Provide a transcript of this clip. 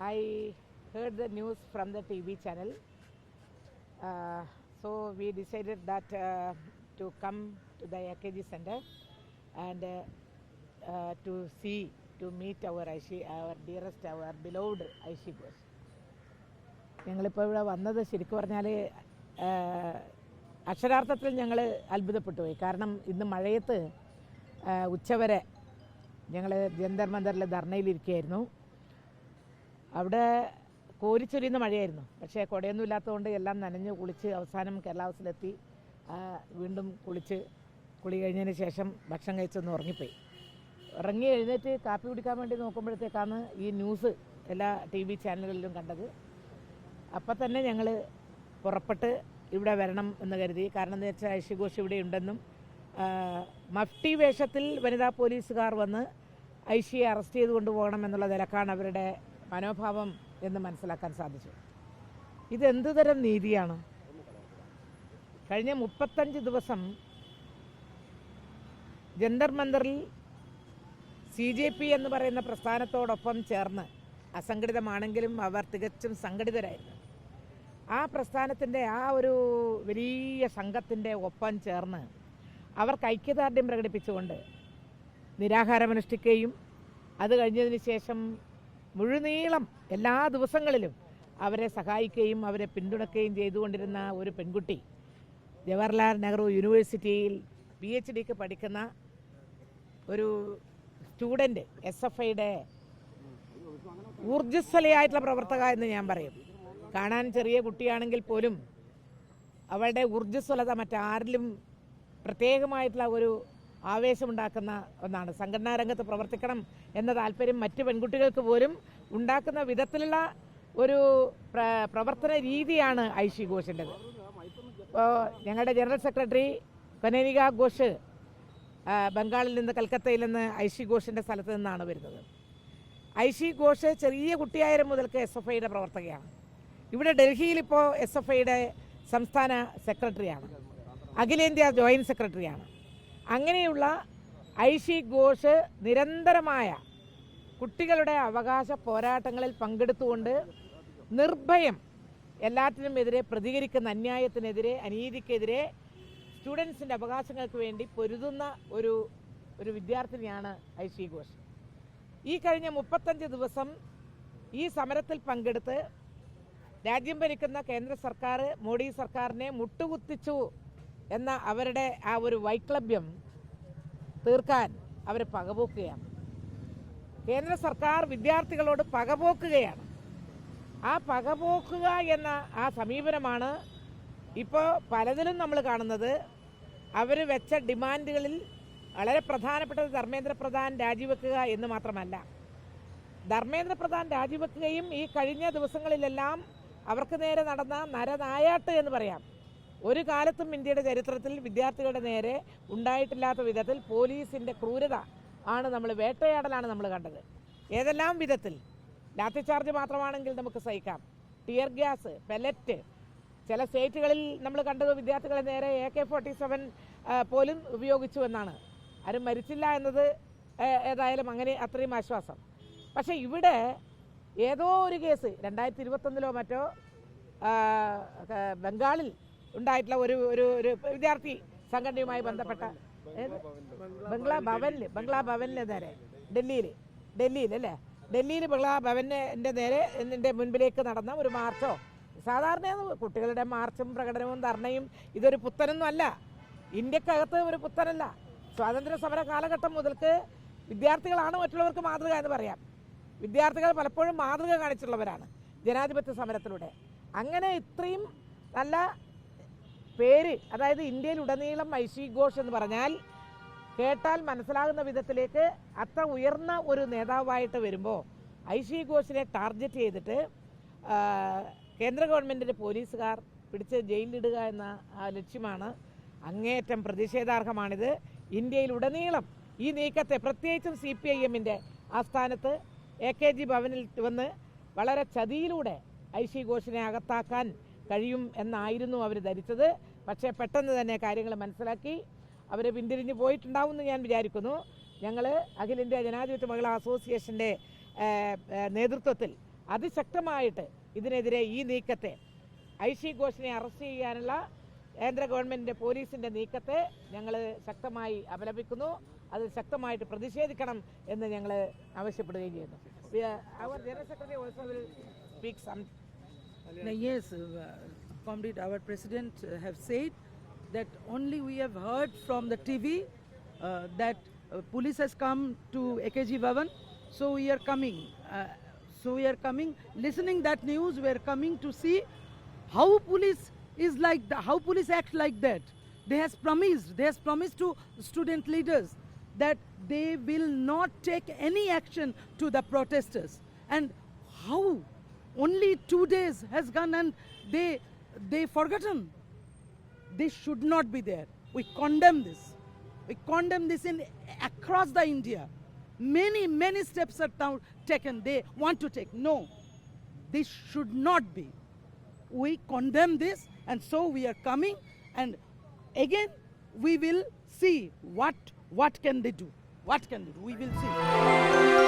I heard the news from the TV channel. So we decided that to come to the AKG center and to meet our dearest, our beloved Aishi Ghosh. ഞങ്ങളിപ്പോൾ ഇവിടെ വന്നത് ശരിക്കും പറഞ്ഞാൽ അക്ഷരാർത്ഥത്തിൽ ഞങ്ങൾ അത്ഭുതപ്പെട്ടു പോയി. കാരണം ഇന്ന് മഴയത്ത് ഉച്ചവരെ ഞങ്ങൾ ജന്തർ മന്ദറിൽ ധർണയിലിരിക്കുകയായിരുന്നു. അവിടെ കോരിച്ചൊരിയുന്ന മഴയായിരുന്നു. പക്ഷേ കുടയൊന്നും ഇല്ലാത്തതുകൊണ്ട് എല്ലാം നനഞ്ഞ് കുളിച്ച് അവസാനം കേരള ഹൗസിലെത്തി വീണ്ടും കുളി കഴിഞ്ഞതിന് ശേഷം ഭക്ഷണം കഴിച്ചൊന്ന് ഉറങ്ങിപ്പോയി. ഉറങ്ങി എഴുന്നേറ്റ് കാപ്പി കുടിക്കാൻ വേണ്ടി നോക്കുമ്പോഴത്തേക്കാണ് ഈ ന്യൂസ് എല്ലാ TV ചാനലുകളിലും കണ്ടത്. അപ്പം തന്നെ ഞങ്ങൾ പുറപ്പെട്ട് ഇവിടെ വരണം എന്ന് കരുതി. കാരണം എന്ന് വെച്ചാൽ ഐഷി ഘോഷ് ഇവിടെ ഉണ്ടെന്നും മഫ്റ്റി വേഷത്തിൽ വനിതാ പോലീസുകാർ വന്ന് ഐഷിയെ അറസ്റ്റ് ചെയ്ത് കൊണ്ടുപോകണം എന്നുള്ള നിലക്കാണ് അവരുടെ മനോഭാവം എന്ന് മനസ്സിലാക്കാൻ സാധിച്ചു. ഇതെന്തു തരം നീതിയാണ്? കഴിഞ്ഞ 35 ദിവസം ജന്തർ മന്ദറിൽ CJP എന്ന് പറയുന്ന പ്രസ്ഥാനത്തോടൊപ്പം ചേർന്ന്, അസംഘടിതമാണെങ്കിലും അവർ തികച്ചും സംഘടിതരായിരുന്നു, ആ പ്രസ്ഥാനത്തിൻ്റെ ആ ഒരു വലിയ സംഘത്തിൻ്റെ ഒപ്പം ചേർന്ന് അവർക്ക് ഐക്യദാർഢ്യം പ്രകടിപ്പിച്ചുകൊണ്ട് നിരാഹാരമനുഷ്ഠിക്കുകയും അത് കഴിഞ്ഞതിന് ശേഷം മുഴുനീളം എല്ലാ ദിവസങ്ങളിലും അവരെ സഹായിക്കുകയും അവരെ പിന്തുണയ്ക്കുകയും ചെയ്തുകൊണ്ടിരുന്ന ഒരു പെൺകുട്ടി, ജവഹർലാൽ നെഹ്റു യൂണിവേഴ്സിറ്റിയിൽ PhDക്ക് പഠിക്കുന്ന ഒരു സ്റ്റുഡൻറ്റ്, SFIയുടെ ഊർജ്ജസ്വലയായിട്ടുള്ള പ്രവർത്തക എന്ന് ഞാൻ പറയും. കാണാൻ ചെറിയ കുട്ടിയാണെങ്കിൽ പോലും അവളുടെ ഊർജ്ജസ്വലത മറ്റാരിലും പ്രത്യേകമായിട്ടുള്ള ഒരു ആവേശമുണ്ടാക്കുന്ന ഒന്നാണ്. സംഘടനാ രംഗത്ത് പ്രവർത്തിക്കണം എന്ന താല്പര്യം മറ്റ് പെൺകുട്ടികൾക്ക് പോലും ഉണ്ടാക്കുന്ന വിധത്തിലുള്ള ഒരു പ്രവർത്തന രീതിയാണ് ഐഷി ഘോഷിൻ്റെത്. ഇപ്പോൾ ഞങ്ങളുടെ ജനറൽ സെക്രട്ടറി കനേനിക ഘോഷ് ബംഗാളിൽ നിന്ന്, കൽക്കത്തയിൽ നിന്ന് ഐഷി ഘോഷിൻ്റെ സ്ഥലത്ത് നിന്നാണ് വരുന്നത്. ഐഷി ഘോഷ് ചെറിയ കുട്ടിയായ മുതൽക്ക് SFIയുടെ പ്രവർത്തകയാണ്. ഇവിടെ ഡൽഹിയിൽ ഇപ്പോൾ SFIയുടെ സംസ്ഥാന സെക്രട്ടറിയാണ്, അഖിലേന്ത്യാ ജോയിൻറ്റ് സെക്രട്ടറിയാണ്. അങ്ങനെയുള്ള ഐഷി ഘോഷ് നിരന്തരമായ കുട്ടികളുടെ അവകാശ പോരാട്ടങ്ങളിൽ പങ്കെടുത്തുകൊണ്ട് നിർഭയം എല്ലാറ്റിനും എതിരെ പ്രതികരിക്കുന്ന, അന്യായത്തിനെതിരെ, അനീതിക്കെതിരെ, സ്റ്റുഡൻസിൻ്റെ അവകാശങ്ങൾക്ക് വേണ്ടി പൊരുതുന്ന ഒരു വിദ്യാർത്ഥിനിയാണ് ഐഷി ഘോഷ്. ഈ കഴിഞ്ഞ 35 ദിവസം ഈ സമരത്തിൽ പങ്കെടുത്ത് രാജ്യം ഭരിക്കുന്ന കേന്ദ്ര സർക്കാർ, മോഡി സർക്കാരിനെ മുട്ടുകുത്തിച്ചു എന്ന അവരുടെ ആ ഒരു വൈക്ലഭ്യം തീർക്കാൻ അവർ പകപോക്കുകയാണ്. കേന്ദ്ര സർക്കാർ വിദ്യാർത്ഥികളോട് പകപോക്കുകയാണ്. ആ പകപോക്കുക എന്ന ആ സമീപനമാണ് ഇപ്പോൾ പലതിലും നമ്മൾ കാണുന്നത്. അവർ വെച്ച ഡിമാൻഡുകളിൽ വളരെ പ്രധാനപ്പെട്ടത് ധർമ്മേന്ദ്ര പ്രധാൻ രാജിവെക്കുക എന്ന് മാത്രമല്ല, ധർമ്മേന്ദ്ര പ്രധാൻ രാജിവെക്കുകയും ഈ കഴിഞ്ഞ ദിവസങ്ങളിലെല്ലാം അവർക്ക് നേരെ നടന്ന നരനായാട്ട് എന്ന് പറയാം. ഒരു കാലത്തും ഇന്ത്യയുടെ ചരിത്രത്തിൽ വിദ്യാർത്ഥികളുടെ നേരെ ഉണ്ടായിട്ടില്ലാത്ത വിധത്തിൽ പോലീസിൻ്റെ ക്രൂരത ആണ് നമ്മൾ, വേട്ടയാടലാണ് നമ്മൾ കണ്ടത്. ഏതെല്ലാം വിധത്തിൽ, ലാത്തി ചാർജ് മാത്രമാണെങ്കിൽ നമുക്ക് സഹിക്കാം, ടിയർ ഗ്യാസ്, പെലറ്റ്, ചില സ്റ്റേറ്റുകളിൽ നമ്മൾ കണ്ടത് വിദ്യാർത്ഥികളെ നേരെ AK-47 പോലും ഉപയോഗിച്ചു എന്നാണ്. ആരും മരിച്ചില്ല എന്നത് ഏതായാലും അങ്ങനെ അത്രയും ആശ്വാസം. പക്ഷേ ഇവിടെ ഏതോ ഒരു കേസ് 2021 മറ്റോ ബംഗാളിൽ ഉണ്ടായിട്ടുള്ള ഒരു വിദ്യാർത്ഥി സംഘടനയുമായി ബന്ധപ്പെട്ട ബംഗ്ലാ ഭവനിൽ നേരെ ഡൽഹിയിൽ അല്ലേ, ഡൽഹിയിൽ ബംഗ്ലാ ഭവൻ്റെ നേരെ എൻ്റെ മുൻപിലേക്ക് നടന്ന ഒരു മാർച്ചോ, സാധാരണ കുട്ടികളുടെ മാർച്ചും പ്രകടനവും ധർണയും ഇതൊരു പുത്തനൊന്നും അല്ല, ഇന്ത്യക്കകത്ത് ഒരു പുത്തനല്ല. സ്വാതന്ത്ര്യ സമര കാലഘട്ടം മുതൽക്ക് വിദ്യാർത്ഥികളാണ് മറ്റുള്ളവർക്ക് മാതൃക എന്ന് പറയാം. വിദ്യാർത്ഥികൾ പലപ്പോഴും മാതൃക കാണിച്ചിട്ടുള്ളവരാണ് ജനാധിപത്യ സമരത്തിലൂടെ. അങ്ങനെ ഇത്രയും നല്ല പേര്, അതായത് ഇന്ത്യയിലുടനീളം ഐഷി ഘോഷ് എന്ന് പറഞ്ഞാൽ കേട്ടാൽ മനസ്സിലാകുന്ന വിധത്തിലേക്ക് അത്ര ഉയർന്ന ഒരു നേതാവായിട്ട് വരുമ്പോൾ ഐഷി ഘോഷിനെ ടാർഗറ്റ് ചെയ്തിട്ട് കേന്ദ്ര ഗവൺമെൻറ്റിൻ്റെ പോലീസുകാർ പിടിച്ച് ജയിലിലിടുക എന്ന ലക്ഷ്യമാണ്. അങ്ങേയറ്റം പ്രതിഷേധാർഹമാണിത്. ഇന്ത്യയിലുടനീളം ഈ നീക്കത്തെ, പ്രത്യേകിച്ചും CPIMൻ്റെ ആസ്ഥാനത്ത് AKG ഭവനിൽ വന്ന് വളരെ ചതിയിലൂടെ ഐഷി ഘോഷിനെ അകത്താക്കാൻ കഴിയും എന്നായിരുന്നു അവർ ധരിച്ചത്. പക്ഷേ പെട്ടെന്ന് തന്നെ കാര്യങ്ങൾ മനസ്സിലാക്കി അവർ പിന്തിരിഞ്ഞ് പോയിട്ടുണ്ടാവുമെന്ന് ഞാൻ വിചാരിക്കുന്നു. ഞങ്ങൾ അഖിലേന്ത്യാ ജനാധിപത്യ മഹിളാ അസോസിയേഷൻ്റെ നേതൃത്വത്തിൽ അതിശക്തമായിട്ട് ഇതിനെതിരെ ഈ നീക്കത്തെ ഐഷി ഘോഷിനെ അറസ്റ്റ് ചെയ്യാനുള്ള കേന്ദ്ര ഗവൺമെൻറ്റിൻ്റെ പോലീസിൻ്റെ നീക്കത്തെ ഞങ്ങൾ ശക്തമായി അപലപിക്കുന്നു. അത് ശക്തമായിട്ട് പ്രതിഷേധിക്കണം എന്ന് ഞങ്ങൾ ആവശ്യപ്പെടുകയും ചെയ്യുന്നു. Our General Secretary also will speak some. Yes, Comrade, our President have said that only we have heard from the TV that police has come to AKG Bhavan, so we are coming. Listening that news, we are coming to see how police is like how police act like that. They has promised to student leaders that they will not take any action to the protesters. And how only 2 days has gone and they forgotten. They should not be there. We condemn this. We condemn this across the India. Many steps are now taken. They want to take. No, this should not be. We condemn this, and so we are coming, and again we will see what can they do. We will see.